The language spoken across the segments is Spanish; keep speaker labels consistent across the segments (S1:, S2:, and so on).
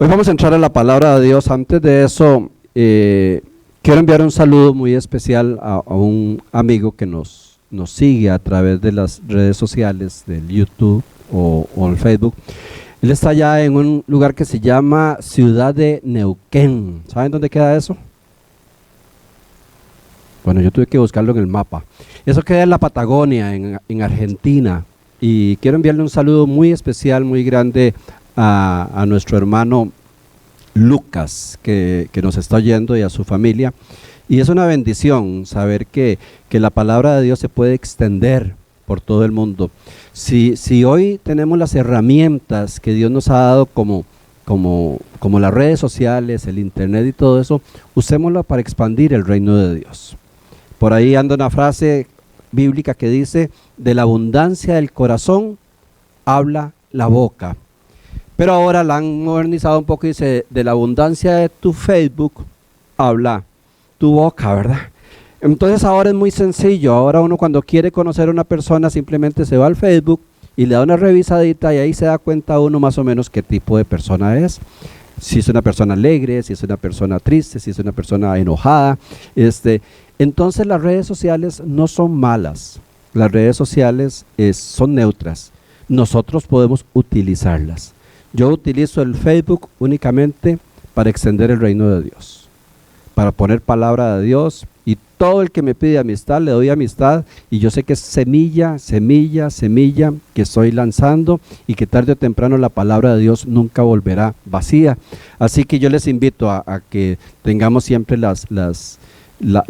S1: Hoy vamos a entrar a la palabra de Dios. Antes de eso, quiero enviar un saludo muy especial a un amigo que nos sigue a través de las redes sociales, del YouTube o el Facebook. Él está allá en un lugar que se llama Ciudad de Neuquén. ¿Saben dónde queda eso? Bueno, yo tuve que buscarlo en el mapa. Eso queda en la Patagonia, en Argentina. Y quiero enviarle un saludo muy especial, muy grande a nuestro hermano Lucas, que nos está oyendo, y a su familia. Y es una bendición saber que la palabra de Dios se puede extender por todo el mundo. Si hoy tenemos las herramientas que Dios nos ha dado como las redes sociales, el internet y todo eso, usémoslo para expandir el reino de Dios. Por ahí anda una frase bíblica que dice: de la abundancia del corazón habla la boca. Pero ahora la han modernizado un poco y dice: de la abundancia de tu Facebook habla tu boca, ¿verdad? Entonces ahora es muy sencillo. Ahora uno, cuando quiere conocer a una persona, simplemente se va al Facebook y le da una revisadita, y ahí se da cuenta uno más o menos qué tipo de persona es. Si es una persona alegre, si es una persona triste, si es una persona enojada. Entonces las redes sociales no son malas. Las redes sociales son neutras. Nosotros podemos utilizarlas. Yo utilizo el Facebook únicamente para extender el reino de Dios, para poner palabra de Dios, y todo el que me pide amistad, le doy amistad, y yo sé que es semilla que estoy lanzando, y que tarde o temprano la palabra de Dios nunca volverá vacía. Así que yo les invito a que tengamos siempre la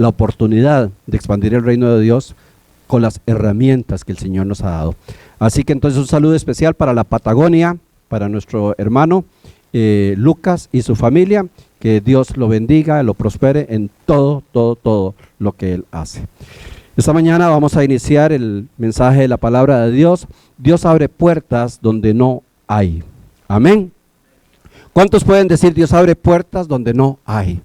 S1: oportunidad de expandir el reino de Dios con las herramientas que el Señor nos ha dado. Así que entonces un saludo especial para la Patagonia, para nuestro hermano Lucas y su familia. Que Dios lo bendiga, lo prospere en todo lo que él hace. Esta mañana vamos a iniciar el mensaje de la palabra de Dios. Dios abre puertas donde no hay. Amén. ¿Cuántos pueden decir: Dios abre puertas donde no hay?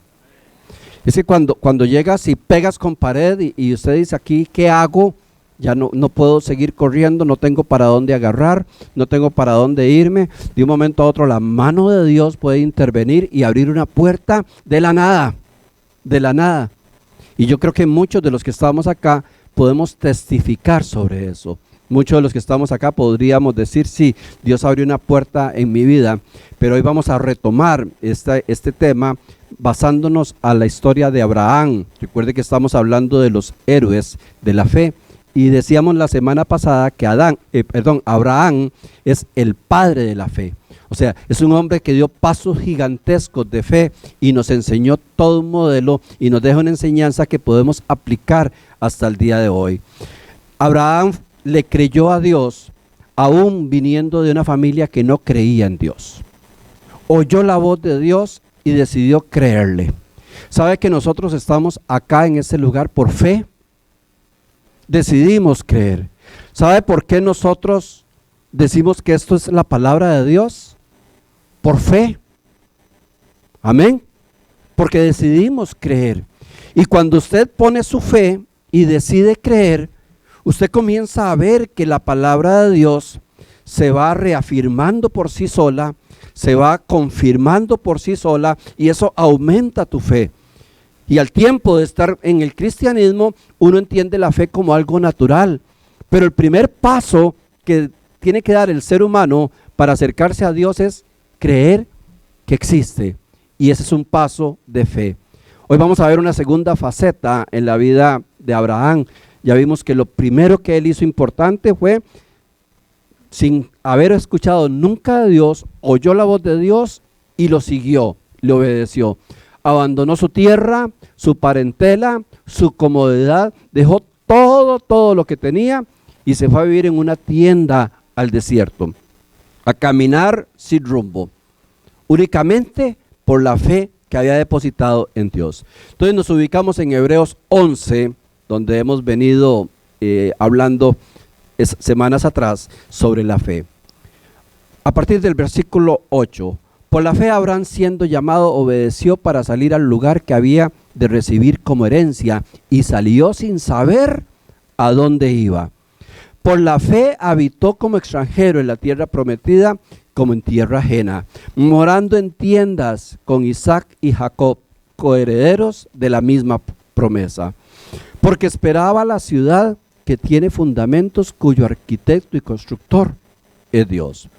S1: Es que cuando llegas y pegas con pared y usted dice: aquí, ¿qué hago? Ya no puedo seguir corriendo, no tengo para dónde agarrar, no tengo para dónde irme. De un momento a otro la mano de Dios puede intervenir y abrir una puerta de la nada. Y yo creo que muchos de los que estamos acá podemos testificar sobre eso. Muchos de los que estamos acá podríamos decir: sí, Dios abrió una puerta en mi vida. Pero hoy vamos a retomar este tema basándonos a la historia de Abraham. Recuerde que estamos hablando de los héroes de la fe. Y decíamos la semana pasada que Abraham es el padre de la fe. O sea, es un hombre que dio pasos gigantescos de fe y nos enseñó todo un modelo y nos deja una enseñanza que podemos aplicar hasta el día de hoy. Abraham le creyó a Dios aún viniendo de una familia que no creía en Dios. Oyó la voz de Dios y decidió creerle. ¿Sabe que nosotros estamos acá en este lugar por fe? Decidimos creer. ¿Sabe por qué nosotros decimos que esto es la palabra de Dios? Por fe. Amén. Porque decidimos creer. Y cuando usted pone su fe y decide creer, usted comienza a ver que la palabra de Dios se va reafirmando por sí sola, se va confirmando por sí sola, y eso aumenta tu fe. Y al tiempo de estar en el cristianismo, uno entiende la fe como algo natural. Pero el primer paso que tiene que dar el ser humano para acercarse a Dios es creer que existe. Y ese es un paso de fe. Hoy vamos a ver una segunda faceta en la vida de Abraham. Ya vimos que lo primero que él hizo importante fue, sin haber escuchado nunca de Dios, oyó la voz de Dios y lo siguió, le obedeció. Abandonó su tierra, su parentela, su comodidad, dejó todo lo que tenía y se fue a vivir en una tienda al desierto, a caminar sin rumbo, únicamente por la fe que había depositado en Dios. Entonces nos ubicamos en Hebreos 11, donde hemos venido hablando semanas atrás sobre la fe. A partir del versículo 8. Por la fe Abraham, siendo llamado, obedeció para salir al lugar que había de recibir como herencia, y salió sin saber a dónde iba. Por la fe habitó como extranjero en la tierra prometida, como en tierra ajena, morando en tiendas con Isaac y Jacob, coherederos de la misma promesa, porque esperaba la ciudad que tiene fundamentos, cuyo arquitecto y constructor es Dios.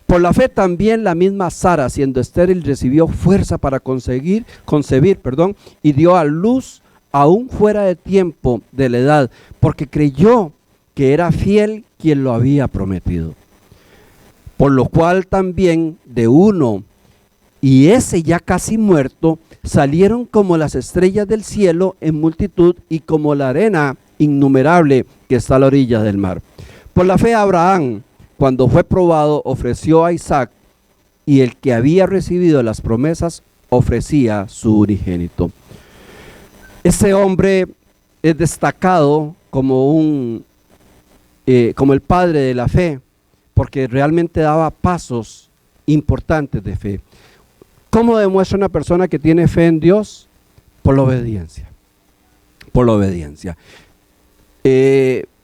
S1: Por la fe también la misma Sara, siendo estéril, recibió fuerza para concebir, y dio a luz aún fuera de tiempo de la edad, porque creyó que era fiel quien lo había prometido. Por lo cual también de uno, y ese ya casi muerto, salieron como las estrellas del cielo en multitud y como la arena innumerable que está a la orilla del mar. Por la fe Abraham, cuando fue probado, ofreció a Isaac, y el que había recibido las promesas ofrecía su unigénito. Ese hombre es destacado como el padre de la fe, porque realmente daba pasos importantes de fe. ¿Cómo demuestra una persona que tiene fe en Dios? Por la obediencia. Por la obediencia.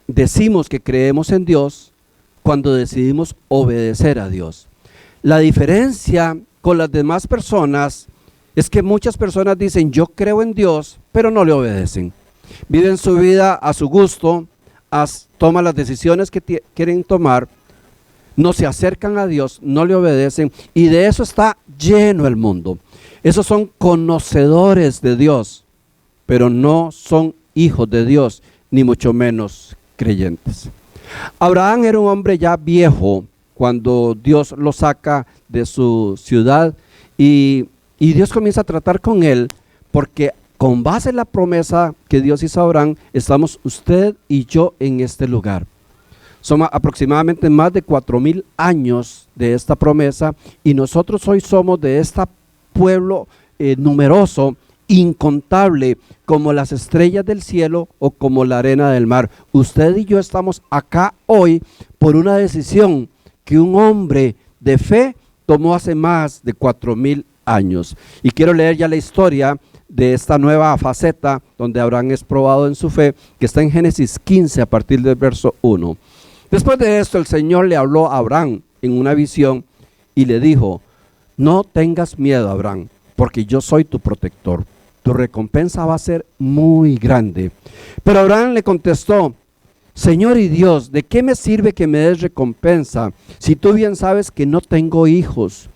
S1: Decimos que creemos en Dios cuando decidimos obedecer a Dios. La diferencia con las demás personas es que muchas personas dicen yo creo en Dios, pero no le obedecen. Viven su vida a su gusto, toman las decisiones que quieren tomar, no se acercan a Dios, no le obedecen, y de eso está lleno el mundo. Esos son conocedores de Dios, pero no son hijos de Dios, ni mucho menos creyentes. Abraham era un hombre ya viejo cuando Dios lo saca de su ciudad y Dios comienza a tratar con él, porque con base en la promesa que Dios hizo a Abraham, estamos usted y yo en este lugar. Son aproximadamente más de 4,000 años de esta promesa, y nosotros hoy somos de este pueblo numeroso, incontable, como las estrellas del cielo o como la arena del mar. Usted y yo estamos acá hoy por una decisión que un hombre de fe tomó hace más de 4,000 años. Y quiero leer ya la historia de esta nueva faceta donde Abraham es probado en su fe, que está en Génesis 15 a partir del verso 1. Después de esto, el Señor le habló a Abraham en una visión y le dijo: no tengas miedo, Abraham, porque yo soy tu protector. Tu recompensa va a ser muy grande. Pero Abraham le contestó: Señor y Dios, ¿de qué me sirve que me des recompensa si tú bien sabes que no tengo hijos?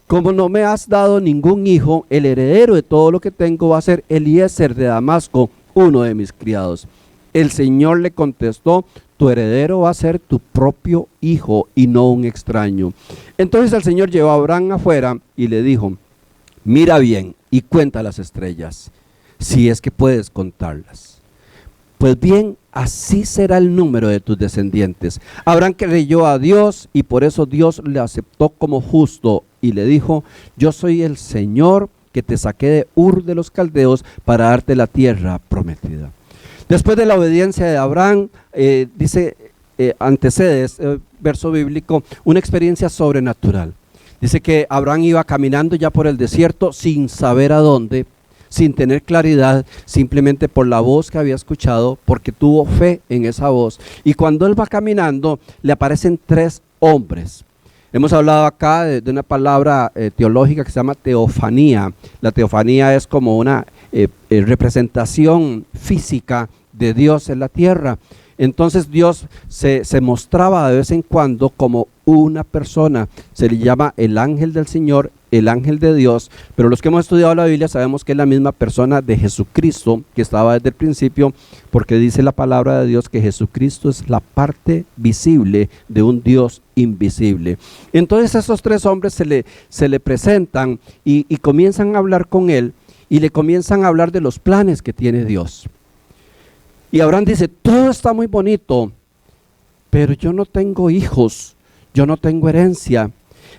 S1: Como no me has dado ningún hijo, el heredero de todo lo que tengo va a ser Eliezer de Damasco, uno de mis criados. El Señor le contestó: tu heredero va a ser tu propio hijo y no un extraño. Entonces el Señor llevó a Abraham afuera y le dijo: mira bien y cuenta las estrellas, si es que puedes contarlas. Pues bien, así será el número de tus descendientes. Abraham creyó a Dios y por eso Dios le aceptó como justo y le dijo: yo soy el Señor que te saqué de Ur de los Caldeos para darte la tierra prometida. Después de la obediencia de Abraham, antecede este verso bíblico una experiencia sobrenatural. Dice que Abraham iba caminando ya por el desierto sin saber a dónde, sin tener claridad, simplemente por la voz que había escuchado, porque tuvo fe en esa voz. Y cuando él va caminando, le aparecen 3 hombres. Hemos hablado acá de una palabra teológica que se llama teofanía. La teofanía es como una representación física de Dios en la tierra. Entonces Dios se mostraba de vez en cuando como una persona. Se le llama el ángel del Señor, el ángel de Dios, pero los que hemos estudiado la Biblia sabemos que es la misma persona de Jesucristo que estaba desde el principio, porque dice la palabra de Dios que Jesucristo es la parte visible de un Dios invisible. Entonces esos 3 hombres se le presentan y comienzan a hablar con él y le comienzan a hablar de los planes que tiene Dios. Y Abraham dice: todo está muy bonito, pero yo no tengo hijos, yo no tengo herencia.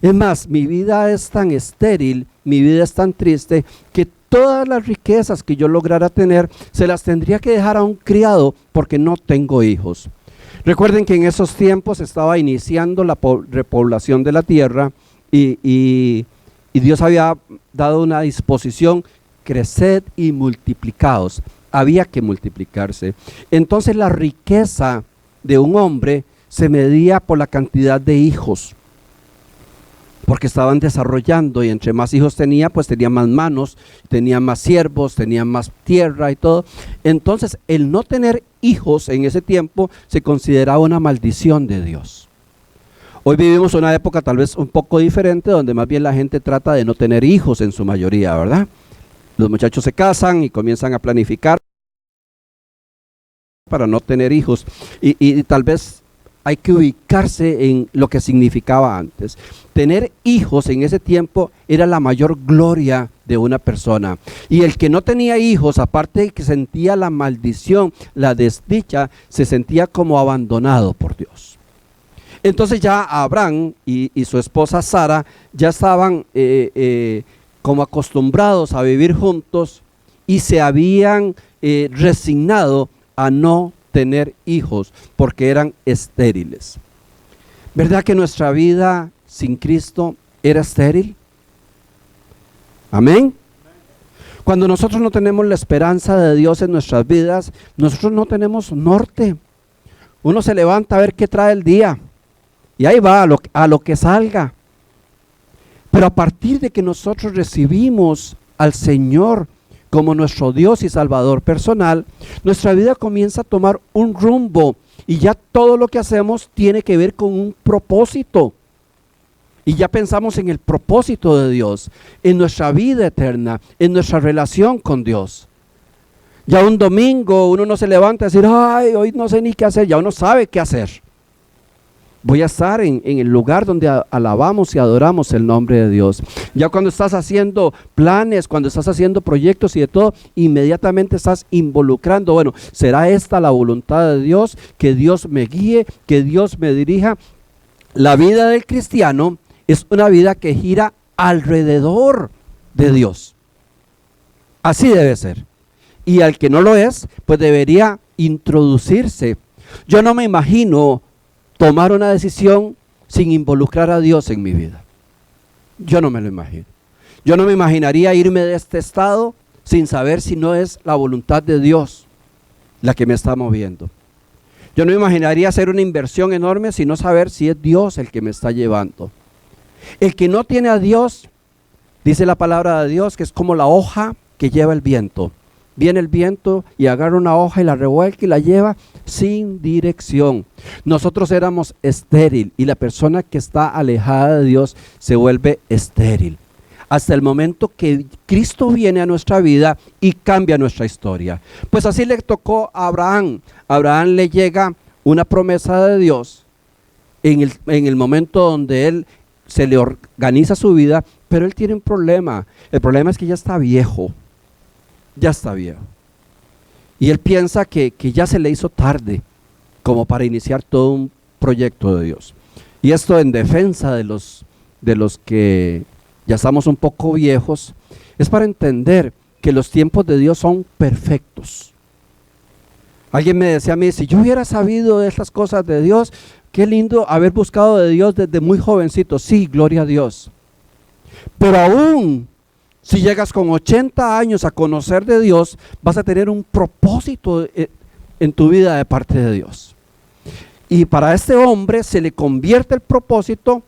S1: Es más, mi vida es tan estéril, mi vida es tan triste, que todas las riquezas que yo lograra tener, se las tendría que dejar a un criado porque no tengo hijos. Recuerden que en esos tiempos estaba iniciando la repoblación de la tierra y Dios había dado una disposición: creced y multiplicaos. Había que multiplicarse. Entonces la riqueza de un hombre se medía por la cantidad de hijos. porque estaban desarrollando, y entre más hijos tenía, pues tenía más manos, tenía más siervos, tenía más tierra y todo. Entonces, el no tener hijos en ese tiempo se consideraba una maldición de Dios. Hoy vivimos una época tal vez un poco diferente, donde más bien la gente trata de no tener hijos en su mayoría, ¿verdad? Los muchachos se casan y comienzan a planificar para no tener hijos, y tal vez hay que ubicarse en lo que significaba antes. Tener hijos en ese tiempo era la mayor gloria de una persona. Y el que no tenía hijos, aparte de que sentía la maldición, la desdicha, se sentía como abandonado por Dios. Entonces ya Abraham y su esposa Sara ya estaban como acostumbrados a vivir juntos y se habían resignado a no tener hijos porque eran estériles. ¿Verdad que nuestra vida sin Cristo era estéril? Amén. Cuando nosotros no tenemos la esperanza de Dios en nuestras vidas, nosotros no tenemos norte. Uno se levanta a ver qué trae el día y ahí va a lo que salga. Pero a partir de que nosotros recibimos al Señor como nuestro Dios y Salvador personal, nuestra vida comienza a tomar un rumbo y ya todo lo que hacemos tiene que ver con un propósito. Y ya pensamos en el propósito de Dios, en nuestra vida eterna, en nuestra relación con Dios. Ya un domingo uno no se levanta a decir, ay, hoy no sé ni qué hacer, ya uno sabe qué hacer. Voy a estar en el lugar donde alabamos y adoramos el nombre de Dios. Ya cuando estás haciendo planes, cuando estás haciendo proyectos y de todo, inmediatamente estás involucrando, bueno, ¿será esta la voluntad de Dios? Que Dios me guíe, que Dios me dirija. La vida del cristiano es una vida que gira alrededor de Dios. Así debe ser. Y al que no lo es, pues debería introducirse. Yo no me imagino tomar una decisión sin involucrar a Dios en mi vida. Yo no me lo imagino. Yo no me imaginaría irme de este estado sin saber si no es la voluntad de Dios la que me está moviendo. Yo no me imaginaría hacer una inversión enorme sin no saber si es Dios el que me está llevando. El que no tiene a Dios, dice la palabra de Dios, que es como la hoja que lleva el viento. Viene el viento y agarra una hoja y la revuelca y la lleva sin dirección. Nosotros éramos estéril y la persona que está alejada de Dios se vuelve estéril. Hasta el momento que Cristo viene a nuestra vida y cambia nuestra historia. Pues así le tocó a Abraham. A Abraham le llega una promesa de Dios en el momento donde él se le organiza su vida, pero él tiene un problema. El problema es que ya está viejo. Ya está viejo. Y él piensa que ya se le hizo tarde como para iniciar todo un proyecto de Dios. Y esto en defensa de los que ya estamos un poco viejos, es para entender que los tiempos de Dios son perfectos. Alguien me decía a mí, si yo hubiera sabido de estas cosas de Dios, qué lindo haber buscado de Dios desde muy jovencito. Sí, gloria a Dios. Pero aún si llegas con 80 años a conocer de Dios, vas a tener un propósito en tu vida de parte de Dios. Y para este hombre se le convierte el propósito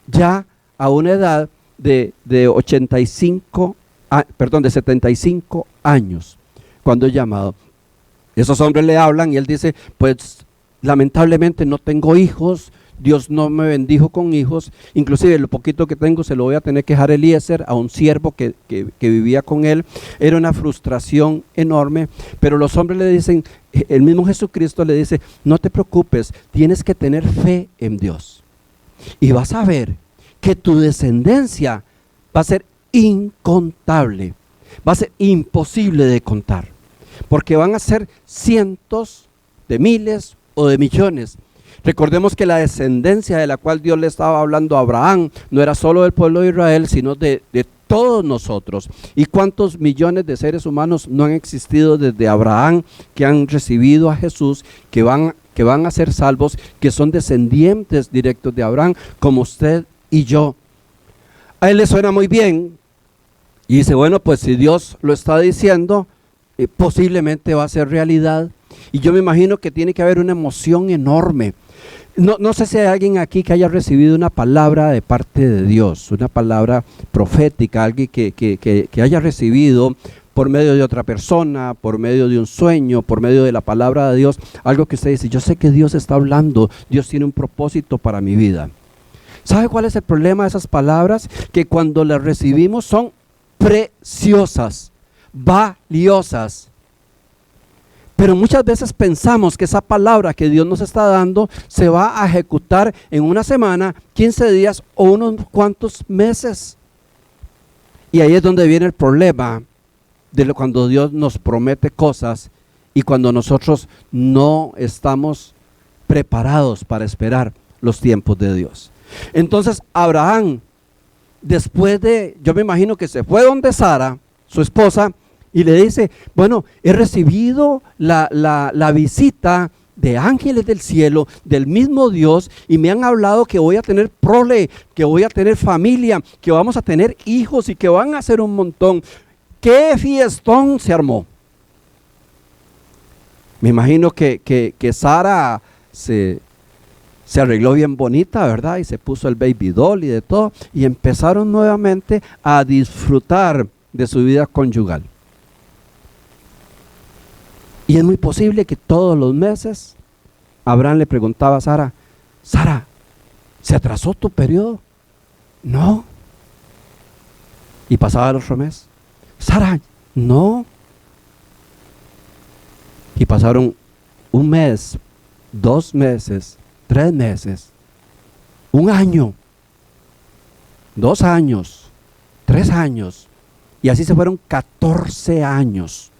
S1: ya a una edad de 75 de 75 años, cuando es llamado. Esos hombres le hablan y él dice, pues lamentablemente no tengo hijos, Dios no me bendijo con hijos, inclusive lo poquito que tengo se lo voy a tener que dejar a Eliezer, a un siervo que vivía con él. Era una frustración enorme, pero los hombres le dicen, el mismo Jesucristo le dice, no te preocupes, tienes que tener fe en Dios y vas a ver que tu descendencia va a ser incontable, va a ser imposible de contar, porque van a ser cientos de miles o de millones. Recordemos que la descendencia de la cual Dios le estaba hablando a Abraham no era solo del pueblo de Israel, sino de todos nosotros. ¿Y cuántos millones de seres humanos no han existido desde Abraham que han recibido a Jesús, que van a ser salvos, que son descendientes directos de Abraham, como usted y yo? A él le suena muy bien y dice, bueno, pues si Dios lo está diciendo, posiblemente va a ser realidad. Y yo me imagino que tiene que haber una emoción enorme. No sé si hay alguien aquí que haya recibido una palabra de parte de Dios, una palabra profética, alguien que haya recibido por medio de otra persona, por medio de un sueño, por medio de la palabra de Dios, algo que usted dice, yo sé que Dios está hablando, Dios tiene un propósito para mi vida. ¿Sabe cuál es el problema de esas palabras? Que cuando las recibimos son preciosas, valiosas. Pero muchas veces pensamos que esa palabra que Dios nos está dando se va a ejecutar en una semana, 15 días o unos cuantos meses. Y ahí es donde viene el problema de cuando Dios nos promete cosas y cuando nosotros no estamos preparados para esperar los tiempos de Dios. Entonces Abraham, después yo me imagino que se fue donde Sara, su esposa, y le dice, bueno, he recibido la visita de ángeles del cielo, del mismo Dios, y me han hablado que voy a tener prole, que voy a tener familia, que vamos a tener hijos y que van a ser un montón. ¡Qué fiestón se armó! Me imagino que Sara se arregló bien bonita, ¿verdad? Y se puso el baby doll y de todo, y empezaron nuevamente a disfrutar de su vida conyugal. Y es muy posible que todos los meses Abraham le preguntaba a Sara, Sara, ¿se atrasó tu periodo? No. Y pasaba el otro mes, Sara, no. Y pasaron un mes, 2 meses, 3 meses, 1 año, 2 años, 3 años, y así se fueron 14 años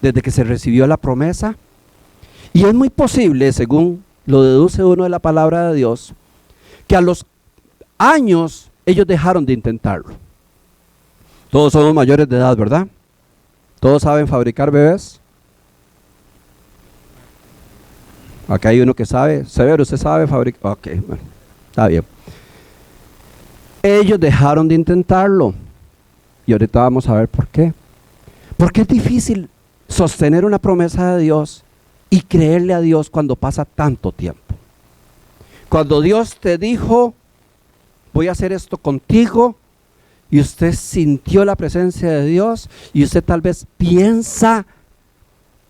S1: desde que se recibió la promesa. Y es muy posible, según lo deduce uno de la palabra de Dios, que a los años ellos dejaron de intentarlo. Todos somos mayores de edad, ¿verdad? ¿Todos saben fabricar bebés? Acá hay uno que sabe. Severo, ¿usted sabe fabricar? Ok, bueno, está bien. Ellos dejaron de intentarlo. Y ahorita vamos a ver por qué. Porque es difícil sostener una promesa de Dios y creerle a Dios cuando pasa tanto tiempo. Cuando Dios te dijo, voy a hacer esto contigo, y usted sintió la presencia de Dios, y usted tal vez piensa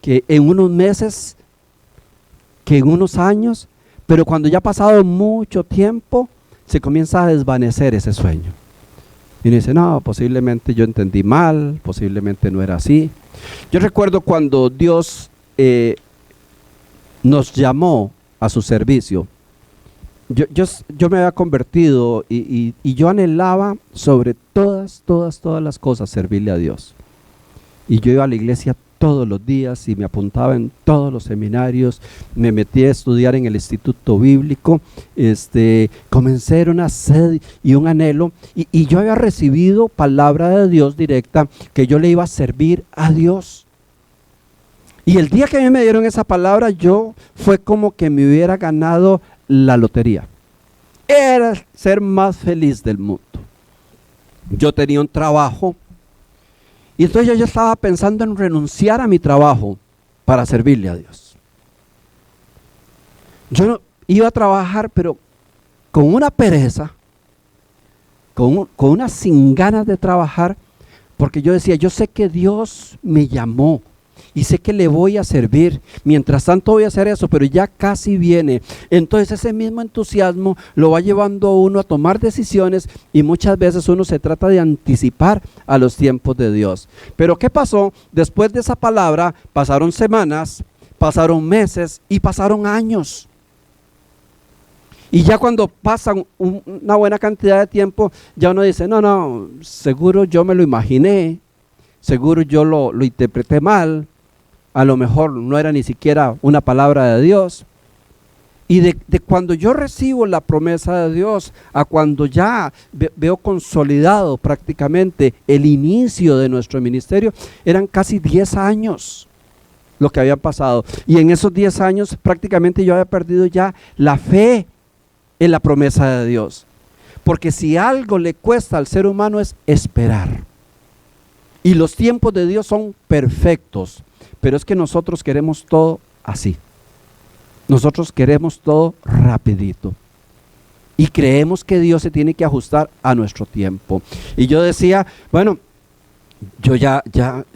S1: que en unos meses, que en unos años, pero cuando ya ha pasado mucho tiempo, se comienza a desvanecer ese sueño. Y uno dice, no, posiblemente yo entendí mal, posiblemente no era así. Yo recuerdo cuando Dios nos llamó a su servicio. Yo me había convertido y yo anhelaba sobre todas las cosas servirle a Dios. Y yo iba a la iglesia todos los días y me apuntaba en todos los seminarios, me metí a estudiar en el instituto bíblico, comencé a ver una sed y un anhelo, y yo había recibido palabra de Dios directa que yo le iba a servir a Dios. Y el día que a mí me dieron esa palabra, yo fue como que me hubiera ganado la lotería. Era el ser más feliz del mundo. Yo tenía un trabajo, y entonces yo estaba pensando en renunciar a mi trabajo para servirle a Dios. Yo no iba a trabajar, pero con una pereza, con una sin ganas de trabajar, porque yo decía, yo sé que Dios me llamó y sé que le voy a servir. Mientras tanto voy a hacer eso, pero ya casi viene. Entonces ese mismo entusiasmo lo va llevando a uno a tomar decisiones, y muchas veces uno se trata de anticipar a los tiempos de Dios. Pero ¿qué pasó? Después de esa palabra pasaron semanas, pasaron meses y pasaron años. Y ya cuando pasan una buena cantidad de tiempo, ya uno dice, no, seguro yo me lo imaginé, seguro yo lo interpreté mal, a lo mejor no era ni siquiera una palabra de Dios. Y de cuando yo recibo la promesa de Dios a cuando ya veo consolidado prácticamente el inicio de nuestro ministerio, eran casi 10 años lo que habían pasado. Y en esos 10 años prácticamente yo había perdido ya la fe en la promesa de Dios. Porque si algo le cuesta al ser humano es esperar. Y los tiempos de Dios son perfectos, pero es que nosotros queremos todo así. Nosotros queremos todo rapidito. Y creemos que Dios se tiene que ajustar a nuestro tiempo. Y yo decía, bueno, yo ya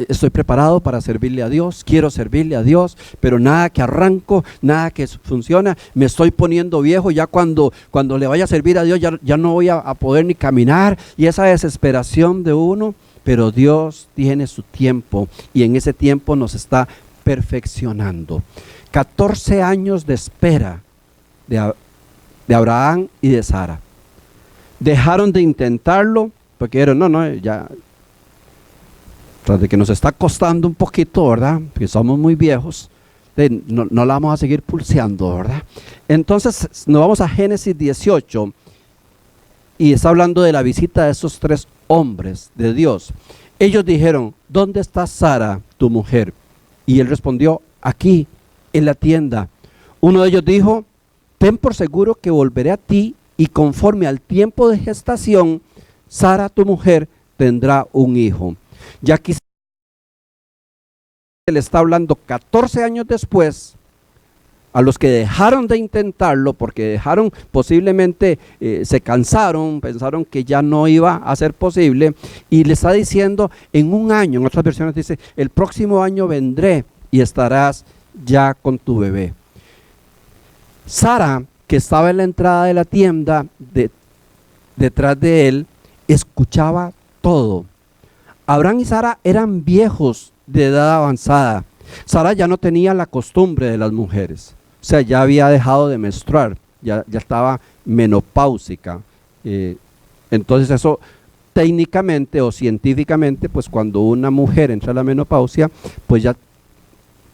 S1: estoy preparado para servirle a Dios, quiero servirle a Dios, pero nada que arranco, nada que funciona, me estoy poniendo viejo, ya cuando le vaya a servir a Dios ya no voy a poder ni caminar, y esa desesperación de uno, pero Dios tiene su tiempo y en ese tiempo nos está perfeccionando. 14 años de espera de Abraham y de Sara. Dejaron de intentarlo porque dijeron, ya, tras de que nos está costando un poquito, ¿verdad? Porque somos muy viejos, no la vamos a seguir pulseando, ¿verdad? Entonces nos vamos a Génesis 18 y está hablando de la visita de esos 3 hombres de Dios. Ellos dijeron, ¿dónde está Sara, tu mujer? Y él respondió, aquí, en la tienda. Uno de ellos dijo, ten por seguro que volveré a ti y conforme al tiempo de gestación, Sara, tu mujer, tendrá un hijo. Ya aquí se le está hablando 14 años después a los que dejaron de intentarlo porque dejaron, posiblemente se cansaron, pensaron que ya no iba a ser posible, y le está diciendo en un año, en otras versiones dice, el próximo año vendré y estarás ya con tu bebé. Sara, que estaba en la entrada de la tienda, detrás de él, escuchaba todo. Abraham y Sara eran viejos de edad avanzada. Sara ya no tenía la costumbre de las mujeres, o sea, ya había dejado de menstruar, ya estaba menopáusica. Entonces eso técnicamente o científicamente, pues cuando una mujer entra a la menopausia, pues ya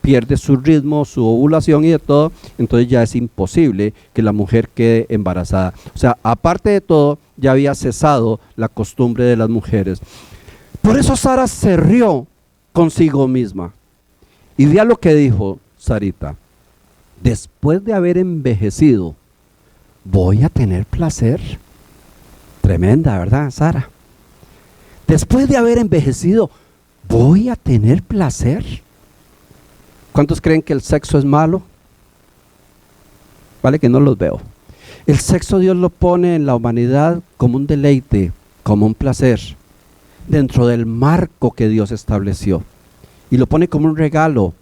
S1: pierde su ritmo, su ovulación y de todo, entonces ya es imposible que la mujer quede embarazada. O sea, aparte de todo, ya había cesado la costumbre de las mujeres. Por eso Sara se rió consigo misma. Y vea lo que dijo Sarita. Después de haber envejecido, ¿voy a tener placer? Tremenda, ¿verdad, Sara? Después de haber envejecido, ¿voy a tener placer? ¿Cuántos creen que el sexo es malo? Vale que no los veo. El sexo Dios lo pone en la humanidad como un deleite, como un placer, dentro del marco que Dios estableció. Y lo pone como un regalo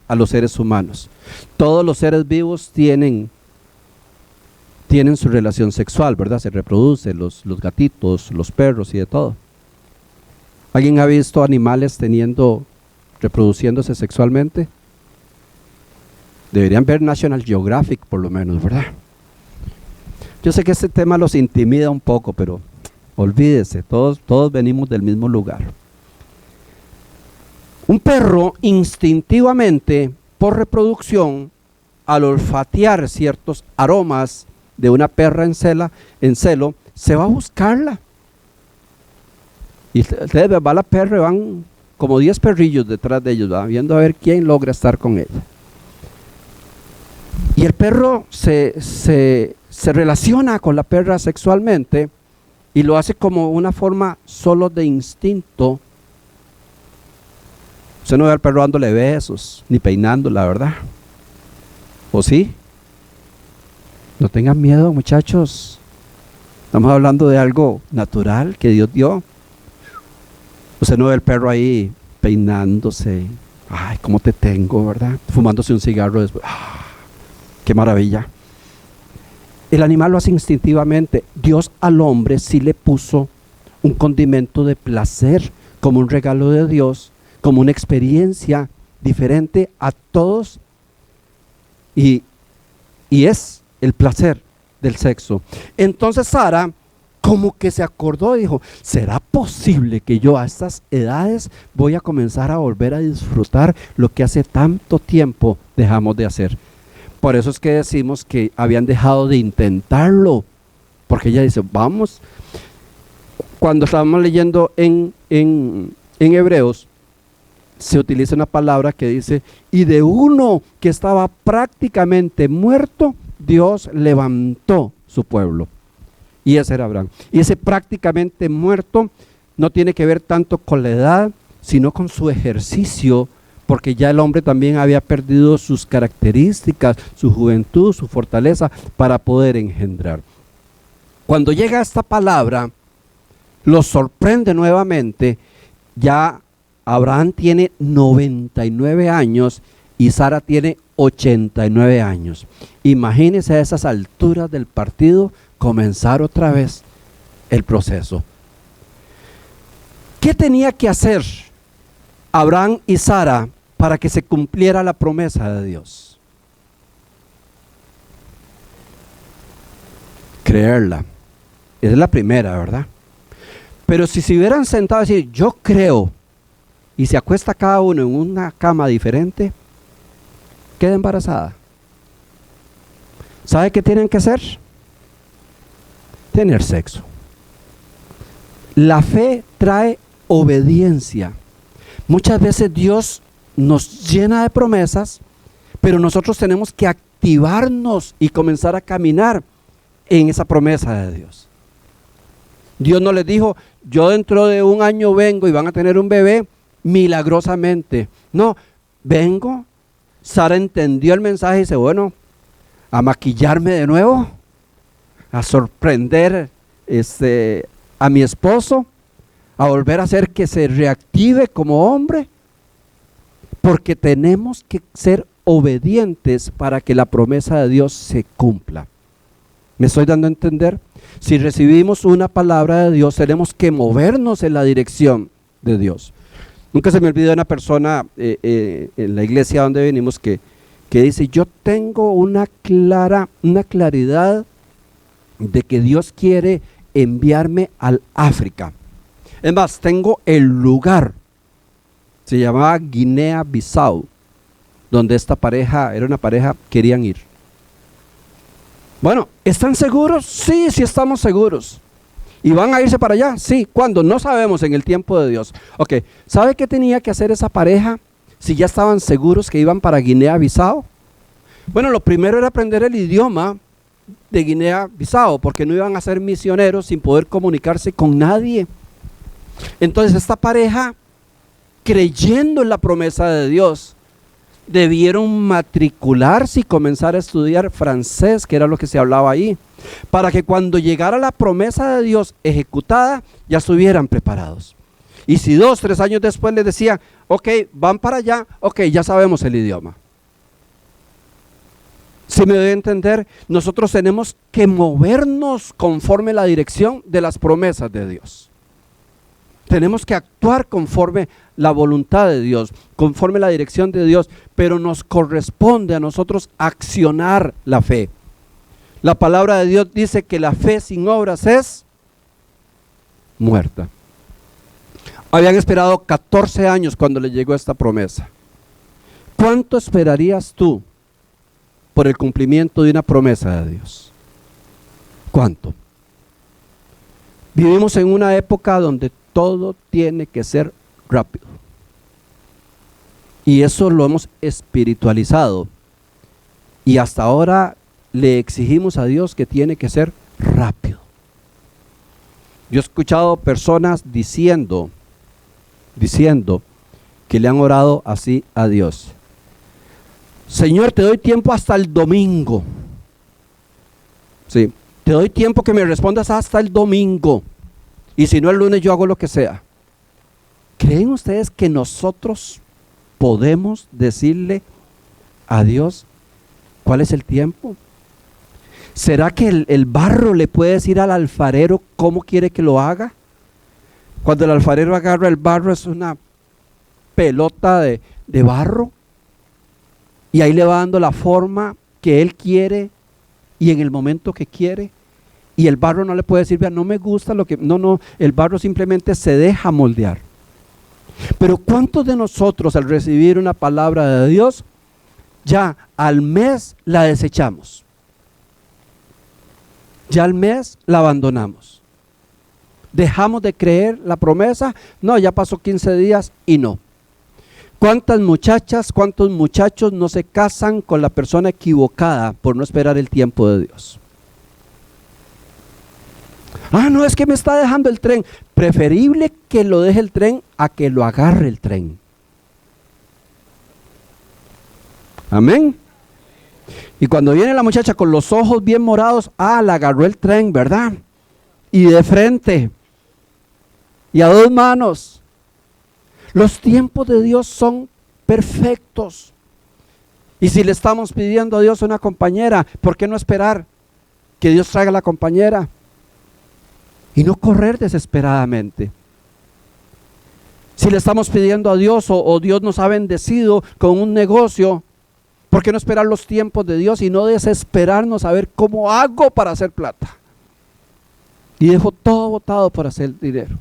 S1: a los seres humanos. Todos los seres vivos tienen su relación sexual, ¿verdad? Se reproducen los gatitos, los perros y de todo. ¿Alguien ha visto animales reproduciéndose sexualmente? Deberían ver National Geographic por lo menos, ¿verdad? Yo sé que este tema los intimida un poco, pero olvídese, todos venimos del mismo lugar. Un perro instintivamente, por reproducción, al olfatear ciertos aromas de una perra en celo, se va a buscarla. Y ustedes va la perra y van como 10 perrillos detrás de ellos, ¿va? Viendo a ver quién logra estar con ella. Y el perro se relaciona con la perra sexualmente y lo hace como una forma solo de instinto. Usted no ve al perro dándole besos, ni peinándola, ¿verdad? ¿O sí? No tengan miedo, muchachos. Estamos hablando de algo natural que Dios dio. Usted no ve al perro ahí peinándose. Ay, cómo te tengo, ¿verdad? Fumándose un cigarro después. ¡Qué maravilla! El animal lo hace instintivamente. Dios al hombre sí le puso un condimento de placer, como un regalo de Dios, como una experiencia diferente a todos, y es el placer del sexo. Entonces Sara como que se acordó y dijo, ¿será posible que yo a estas edades voy a comenzar a volver a disfrutar lo que hace tanto tiempo dejamos de hacer? Por eso es que decimos que habían dejado de intentarlo, porque ella dice, vamos. Cuando estábamos leyendo en Hebreos, se utiliza una palabra que dice, y de uno que estaba prácticamente muerto, Dios levantó su pueblo. Y ese era Abraham. Y ese prácticamente muerto no tiene que ver tanto con la edad, sino con su ejercicio porque ya el hombre también había perdido sus características, su juventud, su fortaleza para poder engendrar. Cuando llega esta palabra, lo sorprende nuevamente. Ya Abraham tiene 99 años y Sara tiene 89 años. Imagínense a esas alturas del partido comenzar otra vez el proceso. ¿Qué tenía que hacer Abraham y Sara para que se cumpliera la promesa de Dios? Creerla. Esa es la primera, ¿verdad? Pero si se hubieran sentado a decir, yo creo, y se acuesta cada uno en una cama diferente, queda embarazada. ¿Sabe qué tienen que hacer? Tener sexo. La fe trae obediencia. Muchas veces Dios nos llena de promesas, pero nosotros tenemos que activarnos y comenzar a caminar en esa promesa de Dios. Dios no les dijo, yo dentro de un año vengo y van a tener un bebé milagrosamente. No, vengo. Sara entendió el mensaje y dice, bueno, a maquillarme de nuevo, a sorprender a mi esposo, a volver a hacer que se reactive como hombre, porque tenemos que ser obedientes para que la promesa de Dios se cumpla. ¿Me estoy dando a entender? Si recibimos una palabra de Dios, tenemos que movernos en la dirección de Dios. Nunca se me olvida una persona en la iglesia donde venimos que dice, yo tengo una claridad de que Dios quiere enviarme al África. Es más, tengo el lugar, se llamaba Guinea-Bissau, donde esta pareja, era una pareja, querían ir. Bueno, ¿están seguros? Sí, sí estamos seguros. ¿Y van a irse para allá? Sí. ¿Cuándo? No sabemos, en el tiempo de Dios. Ok, ¿sabe qué tenía que hacer esa pareja si ya estaban seguros que iban para Guinea-Bissau? Bueno, lo primero era aprender el idioma de Guinea-Bissau, porque no iban a ser misioneros sin poder comunicarse con nadie. Entonces esta pareja, creyendo en la promesa de Dios, debieron matricularse y comenzar a estudiar francés, que era lo que se hablaba ahí, para que cuando llegara la promesa de Dios ejecutada, ya estuvieran preparados. Y si 2, 3 años después les decían, ok, van para allá, ok, ya sabemos el idioma. Si me doy a entender, nosotros tenemos que movernos conforme la dirección de las promesas de Dios. Tenemos que actuar conforme la voluntad de Dios, conforme la dirección de Dios, pero nos corresponde a nosotros accionar la fe. La palabra de Dios dice que la fe sin obras es muerta. Habían esperado 14 años cuando le llegó esta promesa. ¿Cuánto esperarías tú por el cumplimiento de una promesa de Dios? ¿Cuánto? Vivimos en una época donde todo tiene que ser rápido. Y eso lo hemos espiritualizado. Y hasta ahora le exigimos a Dios que tiene que ser rápido. Yo he escuchado personas diciendo que le han orado así a Dios. Señor, te doy tiempo hasta el domingo. Sí, te doy tiempo que me respondas hasta el domingo. Y si no el lunes yo hago lo que sea. ¿Creen ustedes que nosotros podemos decirle a Dios cuál es el tiempo? ¿Será que el barro le puede decir al alfarero cómo quiere que lo haga? Cuando el alfarero agarra el barro es una pelota de barro y ahí le va dando la forma que él quiere y en el momento que quiere. Y el barro no le puede decir, vea, no me gusta lo que... No, el barro simplemente se deja moldear. Pero ¿cuántos de nosotros al recibir una palabra de Dios, ya al mes la desechamos? Ya al mes la abandonamos. Dejamos de creer la promesa, no, ya pasó 15 días y no. ¿Cuántas muchachas, cuántos muchachos no se casan con la persona equivocada por no esperar el tiempo de Dios? Ah, no, es que me está dejando el tren. Preferible que lo deje el tren a que lo agarre el tren. Amén. Y cuando viene la muchacha con los ojos bien morados, la agarró el tren, ¿verdad? Y de frente, y a dos manos. Los tiempos de Dios son perfectos. Y si le estamos pidiendo a Dios una compañera, ¿por qué no esperar que Dios traiga la compañera? Y no correr desesperadamente. Si le estamos pidiendo a Dios o Dios nos ha bendecido con un negocio, ¿por qué no esperar los tiempos de Dios y no desesperarnos a ver cómo hago para hacer plata? Y dejo todo botado para hacer dinero.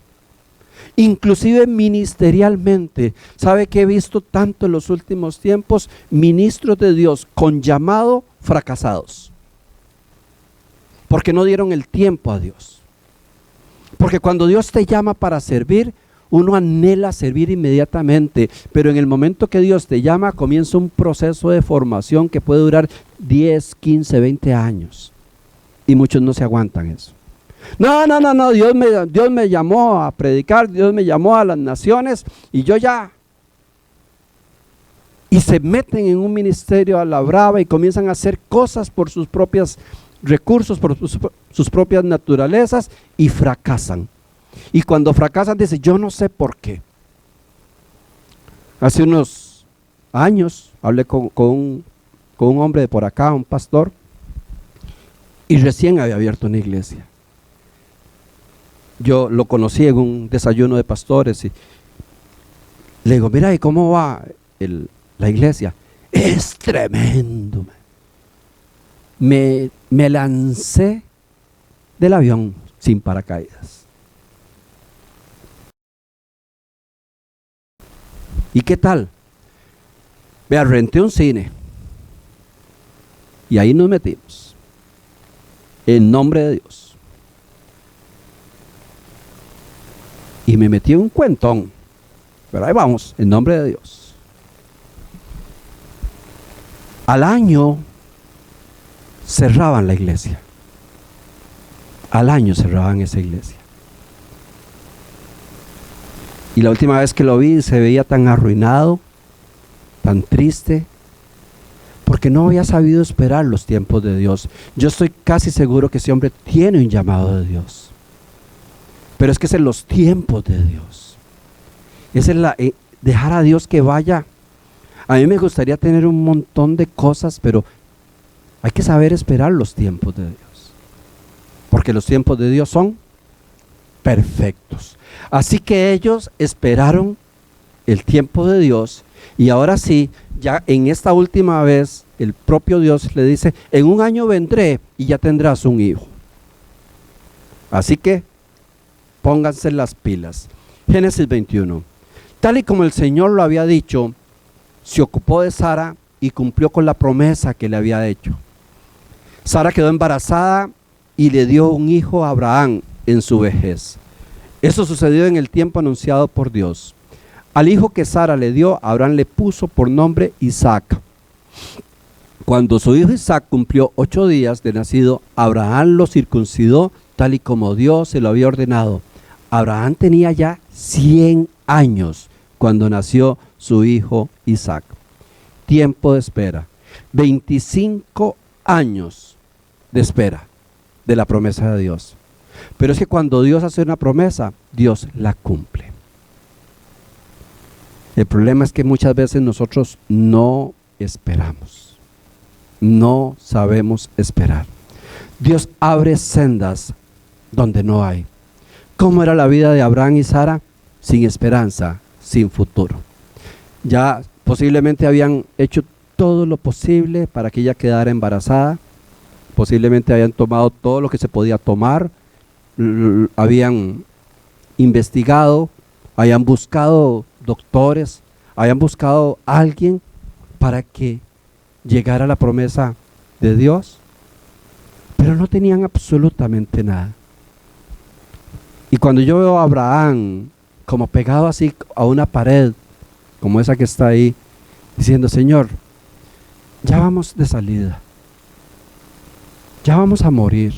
S1: Inclusive ministerialmente, ¿sabe que he visto tanto en los últimos tiempos? Ministros de Dios con llamado fracasados. Porque no dieron el tiempo a Dios. Porque cuando Dios te llama para servir, uno anhela servir inmediatamente, pero en el momento que Dios te llama comienza un proceso de formación que puede durar 10, 15, 20 años. Y muchos no se aguantan eso. No, Dios me llamó a predicar, Dios me llamó a las naciones y yo ya. Y se meten en un ministerio a la brava y comienzan a hacer cosas por sus propios recursos, por sus propias naturalezas y fracasan. Y cuando fracasan dicen, yo no sé por qué. Hace unos años hablé con un hombre de por acá, un pastor, y recién había abierto una iglesia. Yo lo conocí en un desayuno de pastores y le digo, mira, ¿y cómo va la iglesia? Es tremendo. Me lancé del avión sin paracaídas. ¿Y qué tal? Vea, renté un cine y ahí nos metimos en nombre de Dios. Y me metí en un cuentón, pero ahí vamos, en nombre de Dios. Al año cerraban la iglesia. Al año cerraban esa iglesia. Y la última vez que lo vi se veía tan arruinado, tan triste, porque no había sabido esperar los tiempos de Dios. Yo estoy casi seguro que ese hombre tiene un llamado de Dios. Pero es que es en los tiempos de Dios. Es en dejar a Dios que vaya. A mí me gustaría tener un montón de cosas, pero hay que saber esperar los tiempos de Dios. Porque los tiempos de Dios son perfectos. Así que ellos esperaron el tiempo de Dios y ahora sí, ya en esta última vez, el propio Dios le dice, en un año vendré y ya tendrás un hijo. Así que pónganse las pilas. Génesis 21. Tal y como el Señor lo había dicho, se ocupó de Sara y cumplió con la promesa que le había hecho. Sara quedó embarazada y le dio un hijo a Abraham en su vejez. Eso sucedió en el tiempo anunciado por Dios. Al hijo que Sara le dio, Abraham le puso por nombre Isaac. Cuando su hijo Isaac cumplió 8 días de nacido, Abraham lo circuncidó tal y como Dios se lo había ordenado. Abraham tenía ya 100 años cuando nació su hijo Isaac. Tiempo de espera. 25 años de espera de la promesa de Dios. Pero es que cuando Dios hace una promesa, Dios la cumple. El problema es que muchas veces nosotros no esperamos. No sabemos esperar. Dios abre sendas donde no hay. ¿Cómo era la vida de Abraham y Sara? Sin esperanza, sin futuro. Ya posiblemente habían hecho todo lo posible para que ella quedara embarazada. Posiblemente habían tomado todo lo que se podía tomar. Habían investigado, habían buscado doctores, habían buscado a alguien para que llegara la promesa de Dios, pero no tenían absolutamente nada. Y cuando yo veo a Abraham como pegado así a una pared, como esa que está ahí, diciendo, Señor, ya vamos de salida, ya vamos a morir.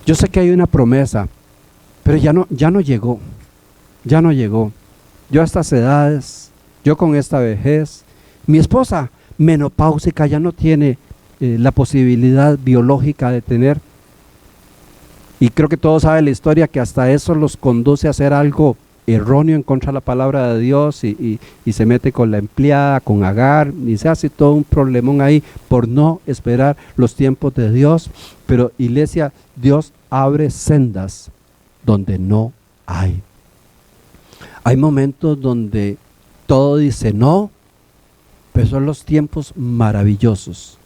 S1: Yo sé que hay una promesa, pero ya no llegó. Yo a estas edades, yo con esta vejez, mi esposa menopáusica, ya no tiene la posibilidad biológica de tener. Y creo que todos saben la historia, que hasta eso los conduce a hacer algo erróneo en contra de la palabra de Dios, y se mete con la empleada, con Agar, y se hace todo un problemón ahí por no esperar los tiempos de Dios. Pero iglesia, Dios abre sendas donde no hay. Hay momentos donde todo dice no, pero son los tiempos maravillosos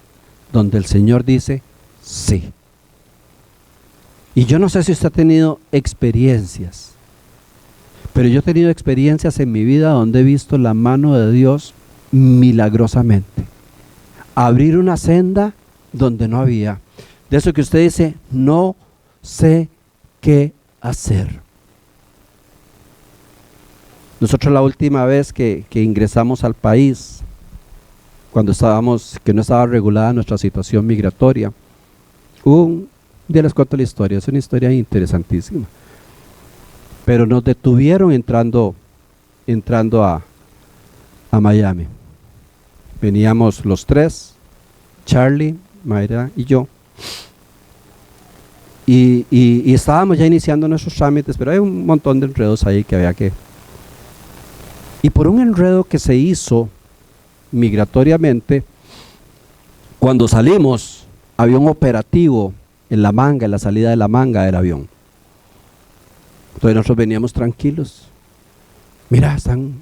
S1: donde el Señor dice sí. Y yo no sé si usted ha tenido experiencias, pero yo he tenido experiencias en mi vida donde he visto la mano de Dios milagrosamente abrir una senda donde no había. De eso que usted dice, no sé qué hacer. Nosotros la última vez que ingresamos al país, cuando que no estaba regulada nuestra situación migratoria, ya les cuento la historia, es una historia interesantísima. Pero nos detuvieron entrando a Miami. Veníamos los tres, Charlie, Mayra y yo. Y estábamos ya iniciando nuestros trámites, pero hay un montón de enredos ahí que había que... Y por un enredo que se hizo migratoriamente, cuando salimos, había un operativo en la manga, en la salida de la manga del avión. Entonces nosotros veníamos tranquilos. Mira, están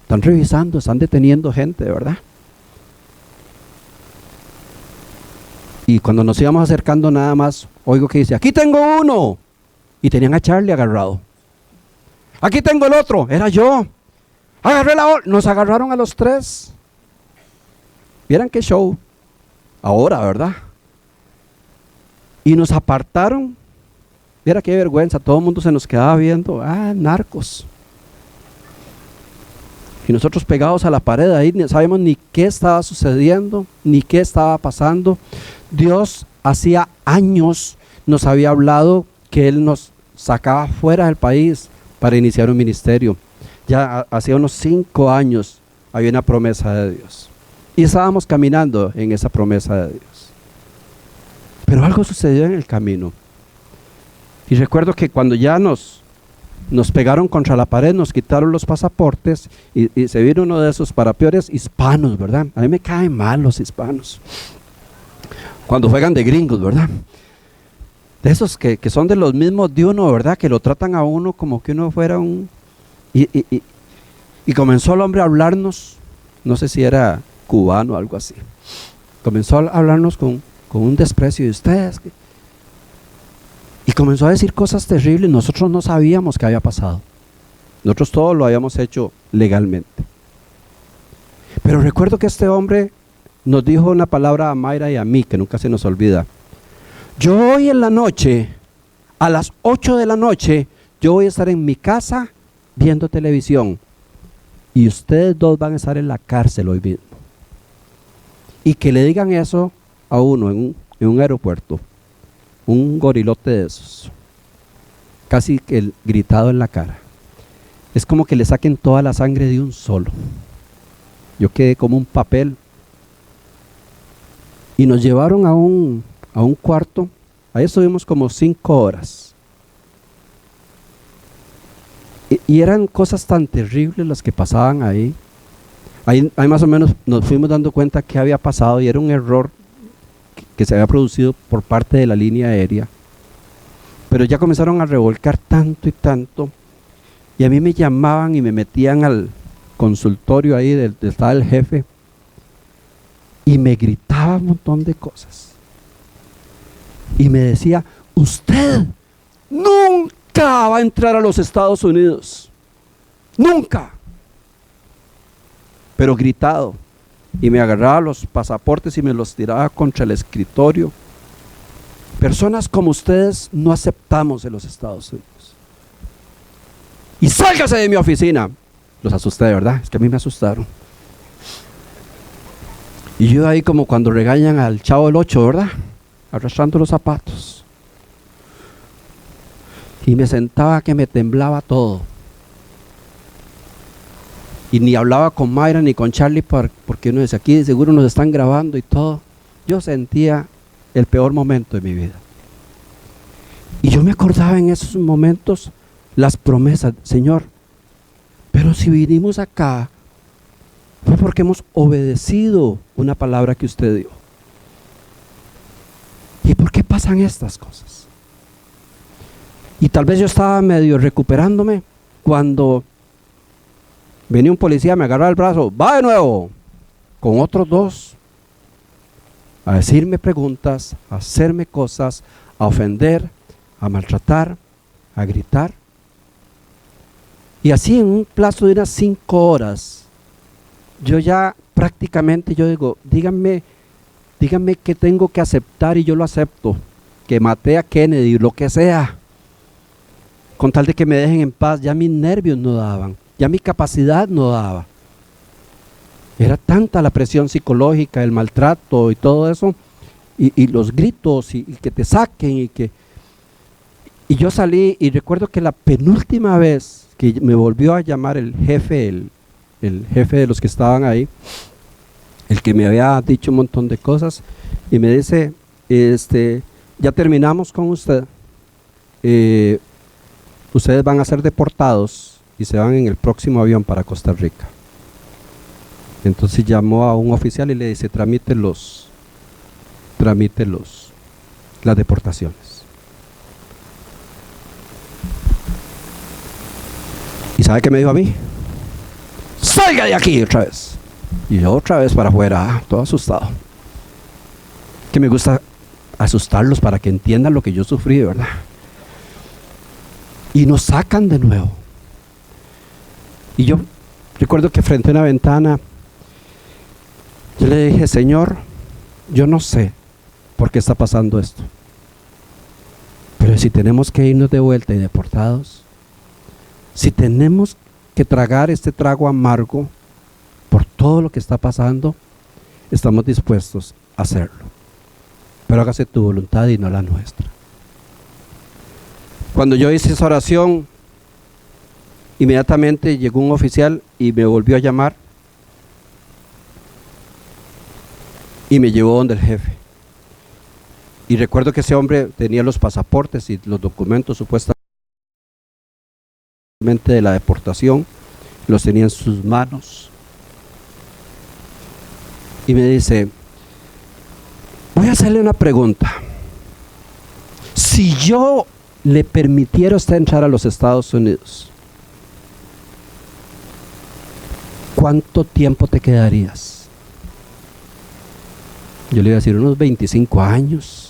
S1: revisando, están deteniendo gente, de verdad. Y cuando nos íbamos acercando nada más, oigo que dice, aquí tengo uno. Y tenían a Charlie agarrado. Aquí tengo el otro, era yo. Agarré nos agarraron a los tres. Vieran qué show. Ahora, ¿verdad? Y nos apartaron. Viera qué vergüenza, todo el mundo se nos quedaba viendo. Narcos. Y nosotros pegados a la pared ahí, no sabíamos ni qué estaba sucediendo, ni qué estaba pasando. Dios hacía años nos había hablado que Él nos sacaba fuera del país para iniciar un ministerio. Ya hacía unos 5 años había una promesa de Dios. Y estábamos caminando en esa promesa de Dios. Pero algo sucedió en el camino. Y recuerdo que cuando ya nos pegaron contra la pared, nos quitaron los pasaportes y se vino uno de esos para peores hispanos, ¿verdad? A mí me caen mal los hispanos. Cuando juegan de gringos, ¿verdad? De esos que son de los mismos de uno, ¿verdad? Que lo tratan a uno como que uno fuera un... Y comenzó el hombre a hablarnos, no sé si era cubano o algo así. Comenzó a hablarnos con un desprecio de ustedes. Y comenzó a decir cosas terribles. Nosotros no sabíamos qué había pasado. Nosotros todo lo habíamos hecho legalmente. Pero recuerdo que este hombre nos dijo una palabra a Mayra y a mí, que nunca se nos olvida. Yo hoy en la noche, a las 8 de la noche, yo voy a estar en mi casa viendo televisión. Y ustedes dos van a estar en la cárcel hoy mismo. Y que le digan eso a uno en un aeropuerto. Un gorilote de esos, casi que gritado en la cara. Es como que le saquen toda la sangre de un solo. Yo quedé como un papel. Y nos llevaron a un cuarto. Ahí estuvimos como 5 horas. Y eran cosas tan terribles las que pasaban ahí. Ahí más o menos nos fuimos dando cuenta que había pasado, y era un error que se había producido por parte de la línea aérea. Pero ya comenzaron a revolcar tanto y tanto, y a mí me llamaban y me metían al consultorio ahí donde estaba el jefe, y me gritaba un montón de cosas. Y me decía, usted nunca va a entrar a los Estados Unidos. Nunca. Pero gritado. Y me agarraba los pasaportes y me los tiraba contra el escritorio. Personas como ustedes no aceptamos en los Estados Unidos. Y sálgase de mi oficina. Los asusté, ¿verdad? Es que a mí me asustaron. Y yo ahí como cuando regañan al Chavo del 8, ¿verdad? Arrastrando los zapatos. Y me sentaba que me temblaba todo. Y ni hablaba con Mayra ni con Charlie porque uno decía, aquí seguro nos están grabando y todo. Yo sentía el peor momento de mi vida. Y yo me acordaba en esos momentos las promesas, Señor, pero si vinimos acá fue porque hemos obedecido una palabra que usted dio. ¿Y por qué pasan estas cosas? Y tal vez yo estaba medio recuperándome cuando venía un policía, me agarraba el brazo, va de nuevo, con otros dos, a decirme preguntas, a hacerme cosas, a ofender, a maltratar, a gritar. Y así en un plazo de unas 5 horas, yo ya prácticamente, yo digo, díganme qué tengo que aceptar y yo lo acepto, que maté a Kennedy, lo que sea, con tal de que me dejen en paz. Ya mis nervios no daban, ya mi capacidad no daba. Era tanta la presión psicológica, el maltrato y todo eso, y los gritos, y que te saquen, y yo salí, y recuerdo que la penúltima vez que me volvió a llamar el jefe, el jefe de los que estaban ahí, el que me había dicho un montón de cosas, y me dice, ya terminamos con usted, ustedes van a ser deportados y se van en el próximo avión para Costa Rica. Entonces llamó a un oficial y le dice, tramite las deportaciones. ¿Y sabe qué me dijo a mí? ¡Salga de aquí otra vez! Y yo otra vez para afuera, todo asustado. Que me gusta asustarlos para que entiendan lo que yo sufrí, ¿verdad? Y nos sacan de nuevo. Y yo recuerdo que frente a una ventana, yo le dije, Señor, yo no sé por qué está pasando esto, pero si tenemos que irnos de vuelta y deportados, si tenemos que tragar este trago amargo por todo lo que está pasando, estamos dispuestos a hacerlo, pero hágase tu voluntad y no la nuestra. Cuando yo hice esa oración, inmediatamente llegó un oficial y me volvió a llamar y me llevó donde el jefe. Y recuerdo que ese hombre tenía los pasaportes y los documentos supuestamente de la deportación, los tenía en sus manos. Y me dice, voy a hacerle una pregunta. Si yo le permitiera a usted entrar a los Estados Unidos, ¿cuánto tiempo te quedarías? Yo le iba a decir unos 25 años.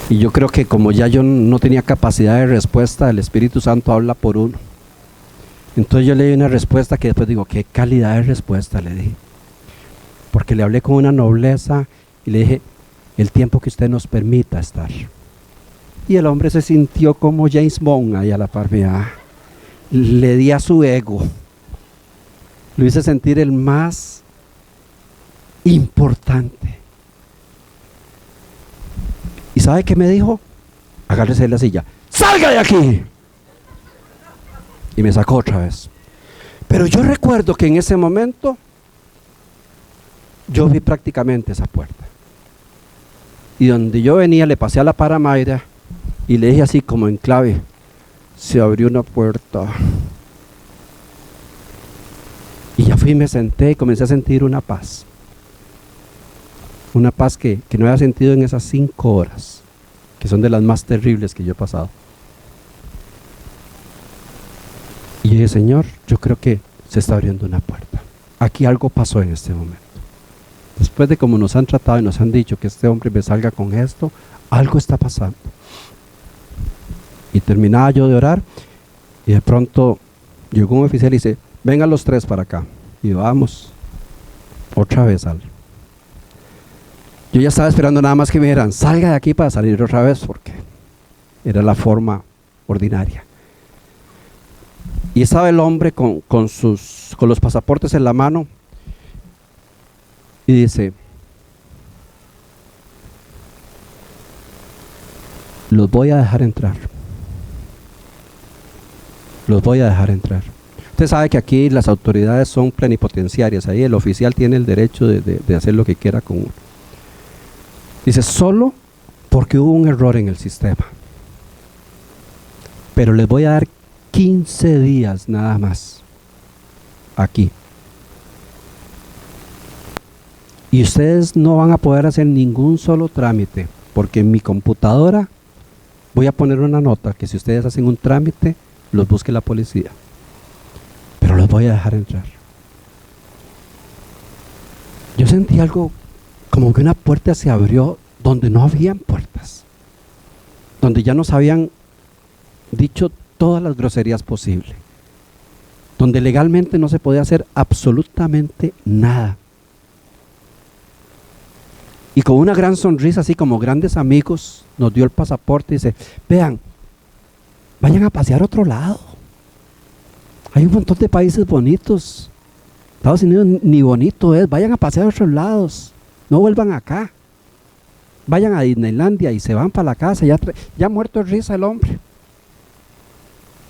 S1: Y yo creo que como ya yo no tenía capacidad de respuesta, el Espíritu Santo habla por uno. Entonces yo le di una respuesta que después digo, qué calidad de respuesta le di. Porque le hablé con una nobleza y le dije, el tiempo que usted nos permita estar. Y el hombre se sintió como James Bond ahí a la par mía. Le di a su ego. Lo hice sentir el más importante. ¿Y sabe qué me dijo? Agárrese de la silla. ¡Salga de aquí! Y me sacó otra vez. Pero yo recuerdo que en ese momento yo vi prácticamente esa puerta. Y donde yo venía le pasé a la par a Mayra y le dije así como en clave, se abrió una puerta. Y ya fui y me senté y comencé a sentir una paz. Una paz que no había sentido en esas 5 horas, que son de las más terribles que yo he pasado. Y yo dije, Señor, yo creo que se está abriendo una puerta. Aquí algo pasó en este momento. Después de cómo nos han tratado y nos han dicho que este hombre me salga con esto, algo está pasando. Y terminaba yo de orar y de pronto llegó un oficial y dice, vengan los 3 para acá. Y vamos, otra vez al. Yo ya estaba esperando nada más que me dijeran, salga de aquí para salir otra vez, porque era la forma ordinaria. Y estaba el hombre con los pasaportes en la mano y dice, los voy a dejar entrar, los voy a dejar entrar. Usted sabe que aquí las autoridades son plenipotenciarias, ahí el oficial tiene el derecho de hacer lo que quiera con uno. Dice, solo porque hubo un error en el sistema. Pero les voy a dar 15 días nada más aquí. Y ustedes no van a poder hacer ningún solo trámite, porque en mi computadora voy a poner una nota que si ustedes hacen un trámite, los busque la policía. Pero los voy a dejar entrar. Yo sentí algo como que una puerta se abrió donde no habían puertas, donde ya nos habían dicho todas las groserías posibles, donde legalmente no se podía hacer absolutamente nada. Y con una gran sonrisa, así como grandes amigos, nos dio el pasaporte y dice, vean, vayan a pasear a otro lado. Hay un montón de países bonitos. Estados Unidos ni bonito es, vayan a pasear a otros lados, no vuelvan acá. Vayan a Disneylandia y se van para la casa, ya muerto de risa el hombre.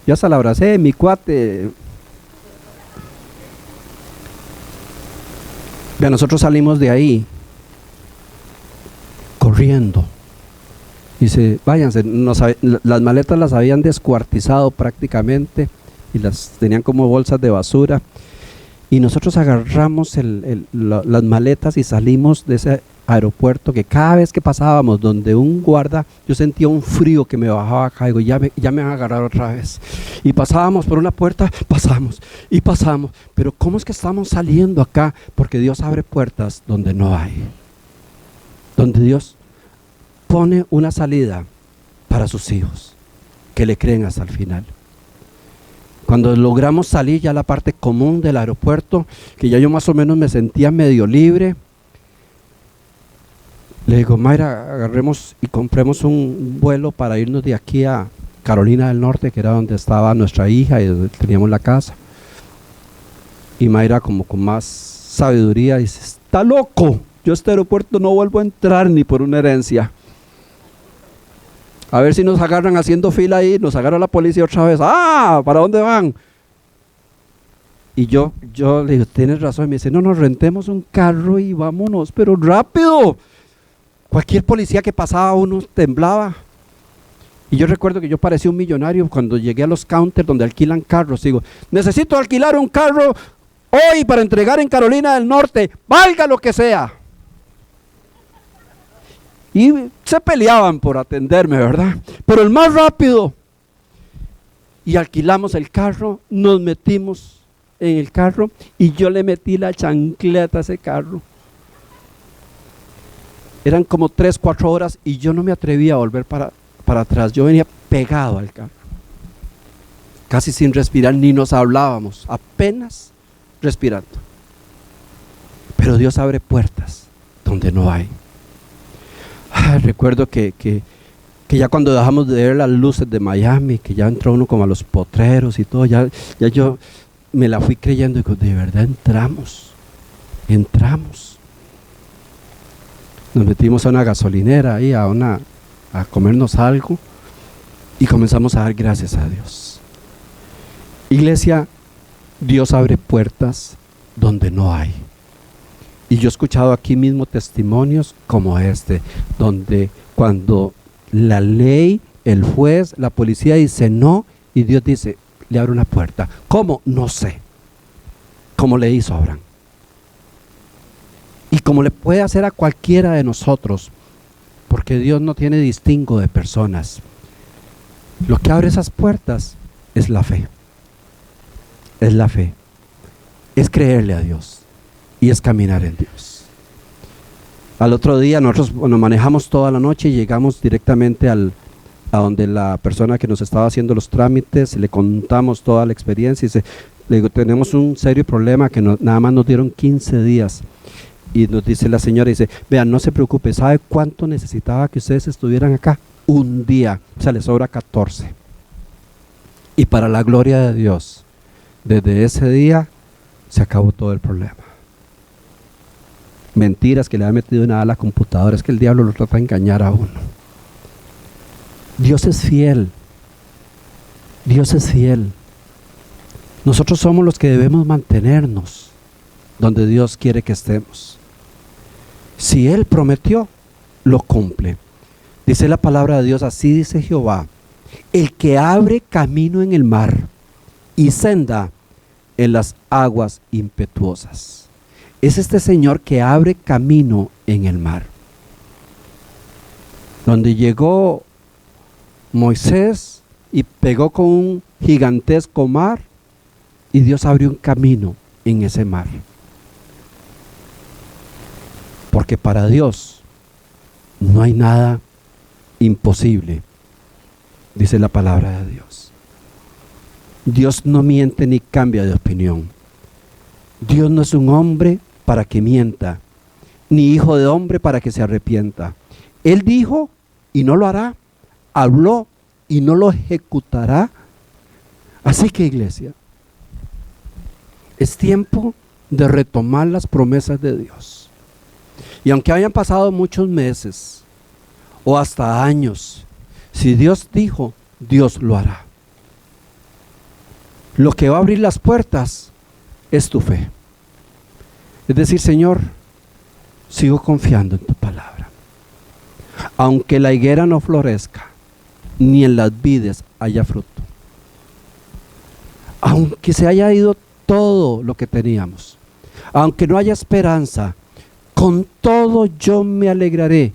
S1: Yo hasta la abracé, mi cuate. Vean, nosotros salimos de ahí corriendo. Dice, váyanse, las maletas las habían descuartizado prácticamente y las tenían como bolsas de basura. Y nosotros agarramos las maletas y salimos de ese aeropuerto que cada vez que pasábamos donde un guarda, yo sentía un frío que me bajaba acá, digo, ya me van a agarrar otra vez. Y pasábamos por una puerta, pasamos y pasamos, pero ¿cómo es que estamos saliendo acá? Porque Dios abre puertas donde no hay, donde Dios pone una salida para sus hijos que le creen hasta el final. Cuando logramos salir ya a la parte común del aeropuerto, que ya yo más o menos me sentía medio libre, le digo, Mayra, agarremos y compremos un vuelo para irnos de aquí a Carolina del Norte, que era donde estaba nuestra hija y donde teníamos la casa. Y Mayra, como con más sabiduría, dice, está loco, yo a este aeropuerto no vuelvo a entrar ni por una herencia. A ver si nos agarran haciendo fila ahí, nos agarra la policía otra vez. ¡Ah! ¿Para dónde van? Y yo le digo, tienes razón. Y me dice, no, nos rentemos un carro y vámonos, pero rápido. Cualquier policía que pasaba uno temblaba. Y yo recuerdo que yo parecía un millonario cuando llegué a los counters donde alquilan carros. Digo, necesito alquilar un carro hoy para entregar en Carolina del Norte, valga lo que sea. Y se peleaban por atenderme, ¿verdad? Pero el más rápido. Y alquilamos el carro, nos metimos en el carro y yo le metí la chancleta a ese carro. Eran como 3, 4 horas y yo no me atrevía a volver para atrás. Yo venía pegado al carro, casi sin respirar, ni nos hablábamos, apenas respirando. Pero Dios abre puertas donde no hay. Recuerdo que ya cuando dejamos de ver las luces de Miami, que ya entró uno como a los potreros y todo, ya yo me la fui creyendo y digo, de verdad entramos. Nos metimos a una gasolinera ahí, a comernos algo y comenzamos a dar gracias a Dios. Iglesia, Dios abre puertas donde no hay. Y yo he escuchado aquí mismo testimonios como este, donde cuando la ley, el juez, la policía dice no, y Dios dice, le abre una puerta. ¿Cómo? No sé. Como le hizo a Abraham. Y como le puede hacer a cualquiera de nosotros, porque Dios no tiene distingo de personas. Lo que abre esas puertas es la fe. Es la fe. Es creerle a Dios. Y es caminar en Dios. Al otro día nosotros nos manejamos toda la noche y llegamos directamente a donde la persona que nos estaba haciendo los trámites, le contamos toda la experiencia y le digo, tenemos un serio problema que nada más nos dieron 15 días. Y nos dice la señora, dice, vean, no se preocupe, ¿sabe cuánto necesitaba que ustedes estuvieran acá? Un día, o sea, les sobra 14. Y para la gloria de Dios, desde ese día se acabó todo el problema. Mentiras que le ha metido nada a la computadora, es que el diablo lo trata de engañar a uno. Dios es fiel. Dios es fiel. Nosotros somos los que debemos mantenernos donde Dios quiere que estemos. Si Él prometió, lo cumple. Dice la palabra de Dios, así dice Jehová, el que abre camino en el mar y senda en las aguas impetuosas. Es este Señor que abre camino en el mar. Donde llegó Moisés y pegó con un gigantesco mar, y Dios abrió un camino en ese mar. Porque para Dios no hay nada imposible, dice la palabra de Dios. Dios no miente ni cambia de opinión. Dios no es un hombre para que mienta, ni hijo de hombre para que se arrepienta. Él dijo y no lo hará, habló y no lo ejecutará. Así que, iglesia, es tiempo de retomar las promesas de Dios. Y aunque hayan pasado muchos meses o hasta años, si Dios dijo, Dios lo hará. Lo que va a abrir las puertas es tu fe. Es decir, Señor, sigo confiando en tu palabra. Aunque la higuera no florezca, ni en las vides haya fruto. Aunque se haya ido todo lo que teníamos, aunque no haya esperanza, con todo yo me alegraré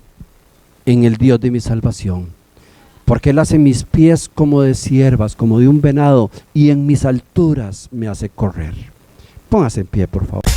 S1: en el Dios de mi salvación, porque Él hace mis pies como de ciervas, como de un venado, y en mis alturas me hace correr. Póngase en pie, por favor.